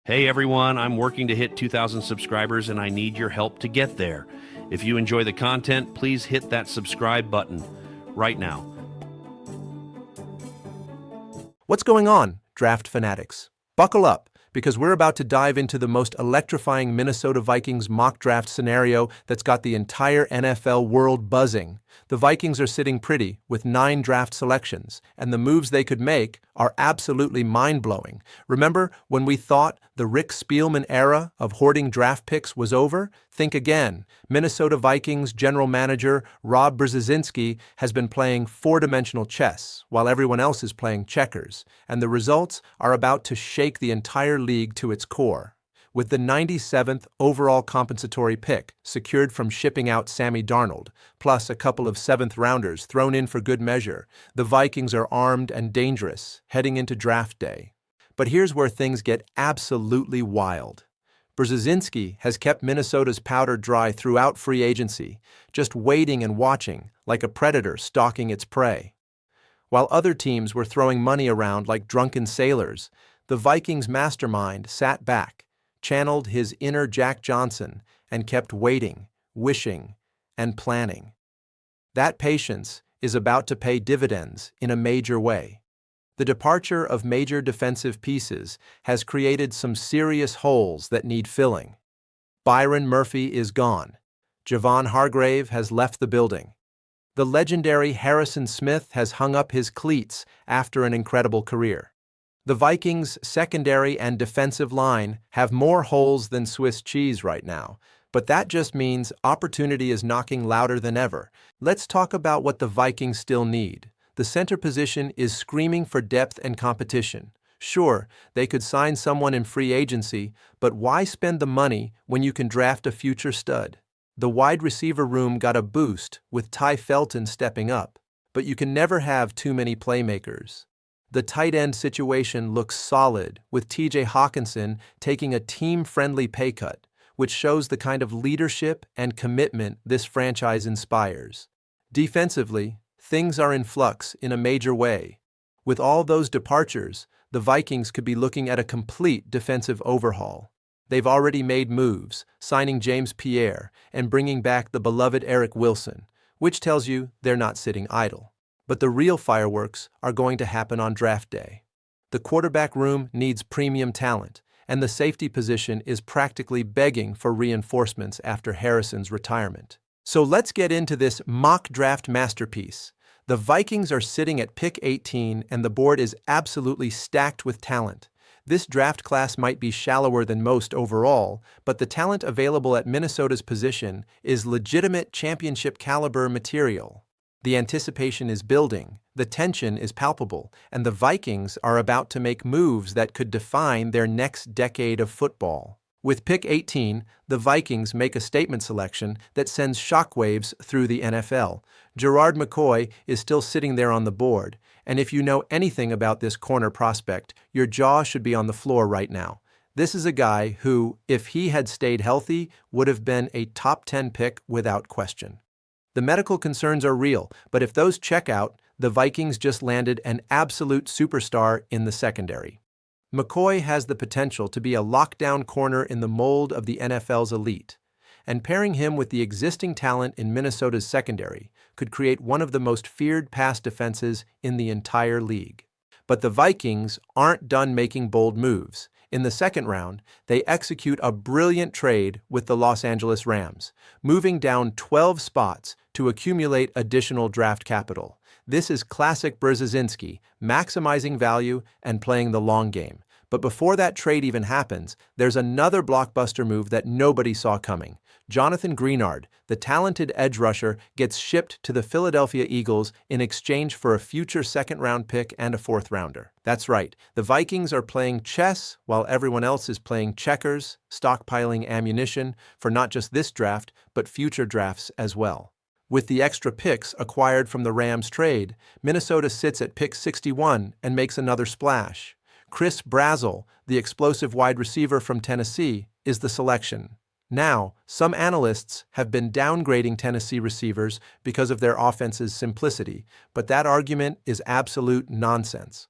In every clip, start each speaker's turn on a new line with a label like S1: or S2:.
S1: Hey everyone, I'm working to hit 2,000 subscribers and I need your help to get there. If you enjoy the content, please hit that subscribe button right now.
S2: What's going on, draft fanatics? Buckle up, because we're about to dive into the most electrifying Minnesota Vikings mock draft scenario that's got the entire NFL world buzzing. The Vikings are sitting pretty with 9 draft selections, and the moves they could make are absolutely mind-blowing. Remember when we thought the Rick Spielman era of hoarding draft picks was over? Think again. Minnesota Vikings general manager Rob Brzezinski has been playing four-dimensional chess while everyone else is playing checkers, and the results are about to shake the entire league to its core. With the 97th overall compensatory pick secured from shipping out Sammy Darnold, plus a couple of 7th-rounders thrown in for good measure, the Vikings are armed and dangerous heading into draft day. But here's where things get absolutely wild. Brzezinski has kept Minnesota's powder dry throughout free agency, just waiting and watching like a predator stalking its prey. While other teams were throwing money around like drunken sailors, the Vikings mastermind sat back, channeled his inner Jack Johnson, and kept waiting, wishing, and planning. That patience is about to pay dividends in a major way. The departure of major defensive pieces has created some serious holes that need filling. Byron Murphy is gone. Javon Hargrave has left the building. The legendary Harrison Smith has hung up his cleats after an incredible career. The Vikings' secondary and defensive line have more holes than Swiss cheese right now, but that just means opportunity is knocking louder than ever. Let's talk about what the Vikings still need. The center position is screaming for depth and competition. Sure, they could sign someone in free agency, but why spend the money when you can draft a future stud? The wide receiver room got a boost with Ty Felton stepping up, but you can never have too many playmakers. The tight end situation looks solid, with TJ Hawkinson taking a team-friendly pay cut, which shows the kind of leadership and commitment this franchise inspires. Defensively, things are in flux in a major way. With all those departures, the Vikings could be looking at a complete defensive overhaul. They've already made moves, signing James Pierre and bringing back the beloved Eric Wilson, which tells you they're not sitting idle. But the real fireworks are going to happen on draft day. The quarterback room needs premium talent, and the safety position is practically begging for reinforcements after Harrison's retirement. So let's get into this mock draft masterpiece. The Vikings are sitting at pick 18, and the board is absolutely stacked with talent. This draft class might be shallower than most overall, but the talent available at Minnesota's position is legitimate championship-caliber material. The anticipation is building, the tension is palpable, and the Vikings are about to make moves that could define their next decade of football. With pick 18, the Vikings make a statement selection that sends shockwaves through the NFL. Gerard McCoy is still sitting there on the board, and if you know anything about this corner prospect, your jaw should be on the floor right now. This is a guy who, if he had stayed healthy, would have been a top 10 pick without question. The medical concerns are real, but if those check out, the Vikings just landed an absolute superstar in the secondary. McCoy has the potential to be a lockdown corner in the mold of the NFL's elite, and pairing him with the existing talent in Minnesota's secondary could create one of the most feared pass defenses in the entire league. But the Vikings aren't done making bold moves. In the second round, they execute a brilliant trade with the Los Angeles Rams, moving down 12 spots to accumulate additional draft capital. This is classic Brzezinski, maximizing value and playing the long game. But before that trade even happens, there's another blockbuster move that nobody saw coming. Jonathan Greenard, the talented edge rusher, gets shipped to the Philadelphia Eagles in exchange for a future second-round pick and a fourth-rounder. That's right, the Vikings are playing chess while everyone else is playing checkers, stockpiling ammunition for not just this draft, but future drafts as well. With the extra picks acquired from the Rams trade, Minnesota sits at pick 61 and makes another splash. Chris Brazzell, the explosive wide receiver from Tennessee, is the selection. Now, some analysts have been downgrading Tennessee receivers because of their offense's simplicity, but that argument is absolute nonsense.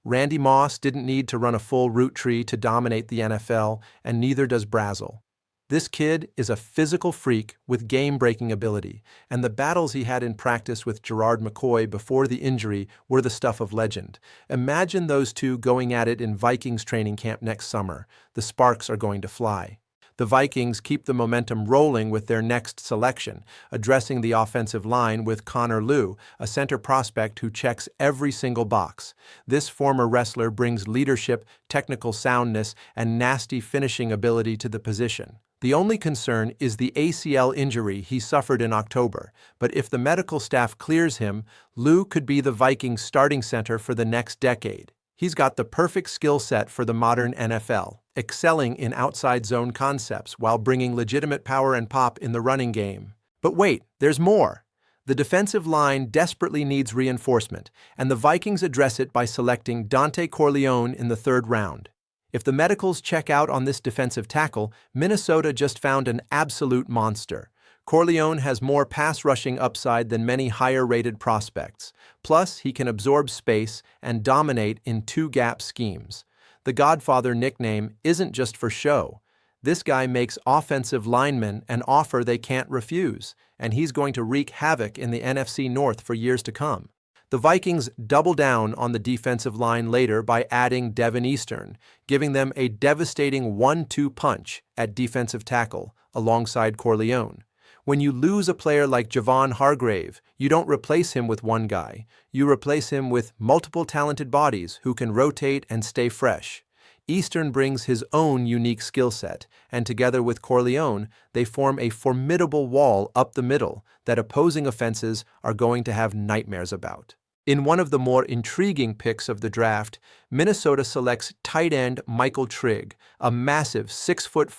S2: Randy Moss didn't need to run a full route tree to dominate the NFL, and neither does Brazel. This kid is a physical freak with game-breaking ability, and the battles he had in practice with Gerard McCoy before the injury were the stuff of legend. Imagine those two going at it in Vikings training camp next summer. The sparks are going to fly. The Vikings keep the momentum rolling with their next selection, addressing the offensive line with Connor Lew, a center prospect who checks every single box. This former wrestler brings leadership, technical soundness, and nasty finishing ability to the position. The only concern is the ACL injury he suffered in October, but if the medical staff clears him, Lew could be the Vikings' starting center for the next decade. He's got the perfect skill set for the modern NFL, excelling in outside zone concepts while bringing legitimate power and pop in the running game. But wait, there's more. The defensive line desperately needs reinforcement, and the Vikings address it by selecting Dante Corleone in the 3rd round. If the medicals check out on this defensive tackle, Minnesota just found an absolute monster. Corleone has more pass-rushing upside than many higher-rated prospects. Plus, he can absorb space and dominate in two-gap schemes. The Godfather nickname isn't just for show. This guy makes offensive linemen an offer they can't refuse, and he's going to wreak havoc in the NFC North for years to come. The Vikings double down on the defensive line later by adding Devin Eastern, giving them a devastating 1-2 punch at defensive tackle alongside Corleone. When you lose a player like Javon Hargrave, you don't replace him with one guy. You replace him with multiple talented bodies who can rotate and stay fresh. Eastern brings his own unique skill set, and together with Corleone, they form a formidable wall up the middle that opposing offenses are going to have nightmares about. In one of the more intriguing picks of the draft, Minnesota selects tight end Michael Trigg, a massive 6'4",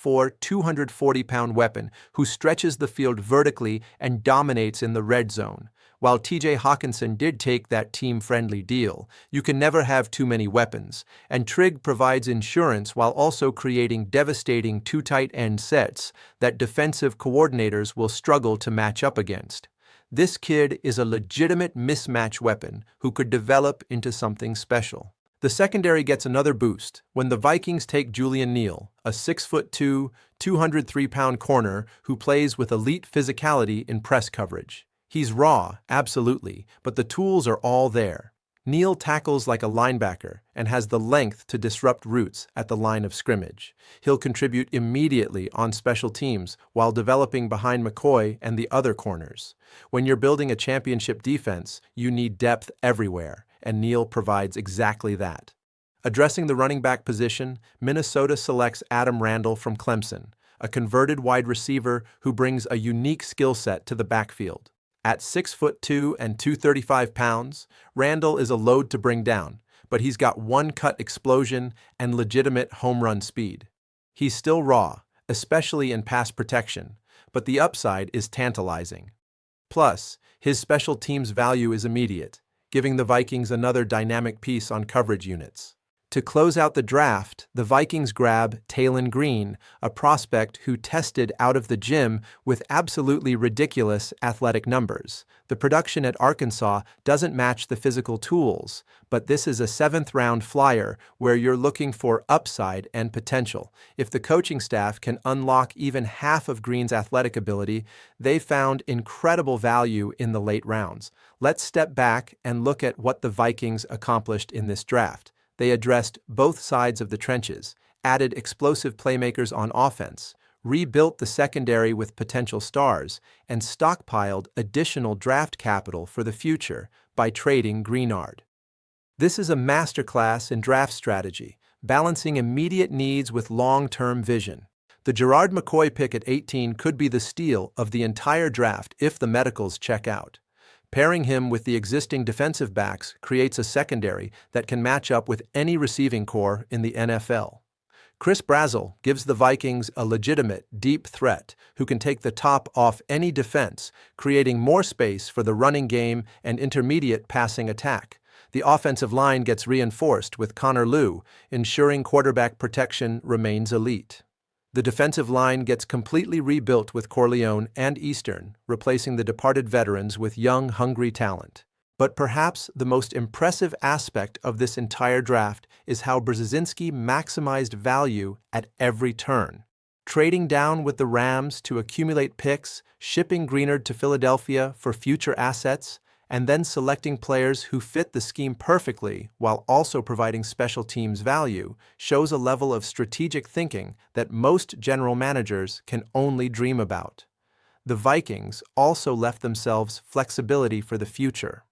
S2: 240-pound weapon who stretches the field vertically and dominates in the red zone. While TJ Hawkinson did take that team-friendly deal, you can never have too many weapons, and Trigg provides insurance while also creating devastating two tight end sets that defensive coordinators will struggle to match up against. This kid is a legitimate mismatch weapon who could develop into something special. The secondary gets another boost when the Vikings take Julian Neal, a 6'2", 203-pound corner who plays with elite physicality in press coverage. He's raw, absolutely, but the tools are all there. Neal tackles like a linebacker and has the length to disrupt routes at the line of scrimmage. He'll contribute immediately on special teams while developing behind McCoy and the other corners. When you're building a championship defense, you need depth everywhere, and Neal provides exactly that. Addressing the running back position, Minnesota selects Adam Randall from Clemson, a converted wide receiver who brings a unique skill set to the backfield. At 6'2" and 235 pounds, Randall is a load to bring down, but he's got one-cut explosion and legitimate home run speed. He's still raw, especially in pass protection, but the upside is tantalizing. Plus, his special teams value is immediate, giving the Vikings another dynamic piece on coverage units. To close out the draft, the Vikings grab Taylon Green, a prospect who tested out of the gym with absolutely ridiculous athletic numbers. The production at Arkansas doesn't match the physical tools, but this is a 7th-round flyer where you're looking for upside and potential. If the coaching staff can unlock even half of Green's athletic ability, they've found incredible value in the late rounds. Let's step back and look at what the Vikings accomplished in this draft. They addressed both sides of the trenches, added explosive playmakers on offense, rebuilt the secondary with potential stars, and stockpiled additional draft capital for the future by trading Greenard. This is a masterclass in draft strategy, balancing immediate needs with long-term vision. The Gerard McCoy pick at 18 could be the steal of the entire draft if the medicals check out. Pairing him with the existing defensive backs creates a secondary that can match up with any receiving corps in the NFL. Chris Brazel gives the Vikings a legitimate, deep threat who can take the top off any defense, creating more space for the running game and intermediate passing attack. The offensive line gets reinforced with Connor Lew, ensuring quarterback protection remains elite. The defensive line gets completely rebuilt with Corleone and Eastern, replacing the departed veterans with young, hungry talent. But perhaps the most impressive aspect of this entire draft is how Brzezinski maximized value at every turn. Trading down with the Rams to accumulate picks, shipping Greenard to Philadelphia for future assets, and then selecting players who fit the scheme perfectly while also providing special teams value shows a level of strategic thinking that most general managers can only dream about. The Vikings also left themselves flexibility for the future.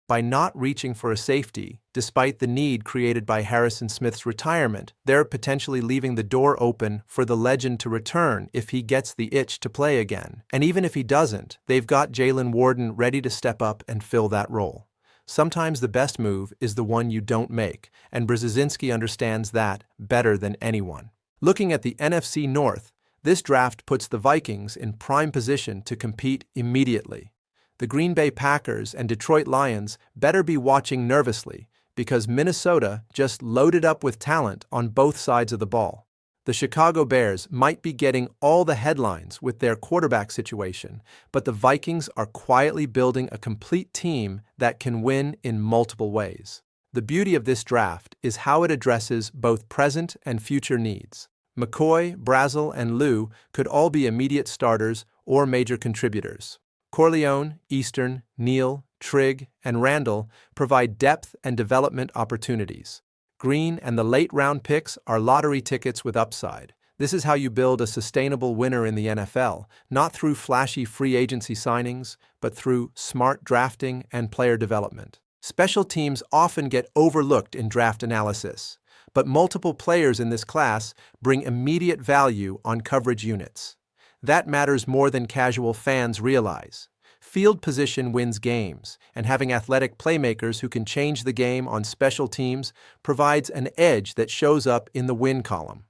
S2: By not reaching for a safety, despite the need created by Harrison Smith's retirement, they're potentially leaving the door open for the legend to return if he gets the itch to play again. And even if he doesn't, they've got Jalen Warden ready to step up and fill that role. Sometimes the best move is the one you don't make, and Brzezinski understands that better than anyone. Looking at the NFC North, this draft puts the Vikings in prime position to compete immediately. The Green Bay Packers and Detroit Lions better be watching nervously because Minnesota just loaded up with talent on both sides of the ball. The Chicago Bears might be getting all the headlines with their quarterback situation, but the Vikings are quietly building a complete team that can win in multiple ways. The beauty of this draft is how it addresses both present and future needs. McCoy, Brazel, and Lou could all be immediate starters or major contributors. Corleone, Eastern, Neal, Trigg, and Randall provide depth and development opportunities. Green and the late-round picks are lottery tickets with upside. This is how you build a sustainable winner in the NFL, not through flashy free agency signings, but through smart drafting and player development. Special teams often get overlooked in draft analysis, but multiple players in this class bring immediate value on coverage units. That matters more than casual fans realize. Field position wins games, and having athletic playmakers who can change the game on special teams provides an edge that shows up in the win column.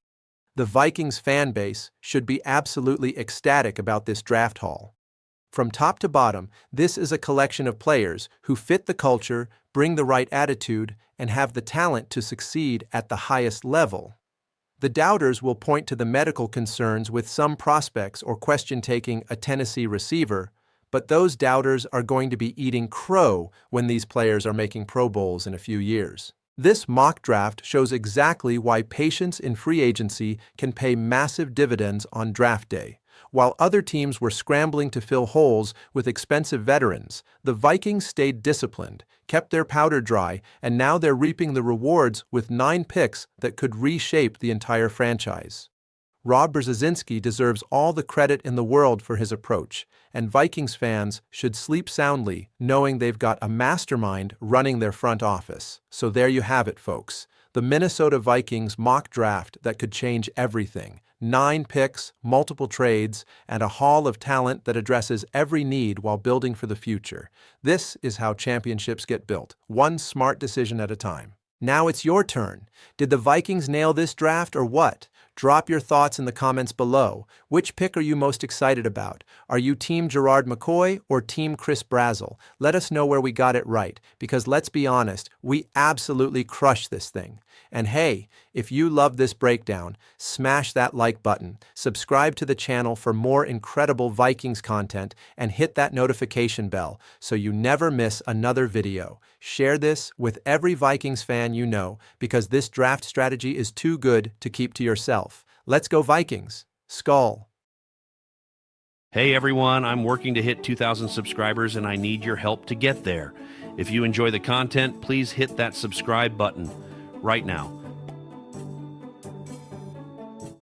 S2: The Vikings fan base should be absolutely ecstatic about this draft haul. From top to bottom, this is a collection of players who fit the culture, bring the right attitude, and have the talent to succeed at the highest level. The doubters will point to the medical concerns with some prospects or question taking a Tennessee receiver, but those doubters are going to be eating crow when these players are making Pro Bowls in a few years. This mock draft shows exactly why patience in free agency can pay massive dividends on draft day. While other teams were scrambling to fill holes with expensive veterans, the Vikings stayed disciplined, kept their powder dry, and now they're reaping the rewards with 9 picks that could reshape the entire franchise. Rob Brzezinski deserves all the credit in the world for his approach, and Vikings fans should sleep soundly knowing they've got a mastermind running their front office. So there you have it, folks. The Minnesota Vikings mock draft that could change everything. 9 picks, multiple trades, and a haul of talent that addresses every need while building for the future. This is how championships get built, one smart decision at a time. Now it's your turn. Did the Vikings nail this draft or what? Drop your thoughts in the comments below. Which pick are you most excited about? Are you Team Gerard McCoy or Team Chris Brazel? Let us know where we got it right, because let's be honest, we absolutely crushed this thing. And hey, if you love this breakdown, smash that like button, subscribe to the channel for more incredible Vikings content, and hit that notification bell so you never miss another video. Share this with every Vikings fan you know, because this draft strategy is too good to keep to yourself. Let's go Vikings! Skol!
S1: Hey everyone, I'm working to hit 2,000 subscribers and I need your help to get there. If you enjoy the content, please hit that subscribe button right now.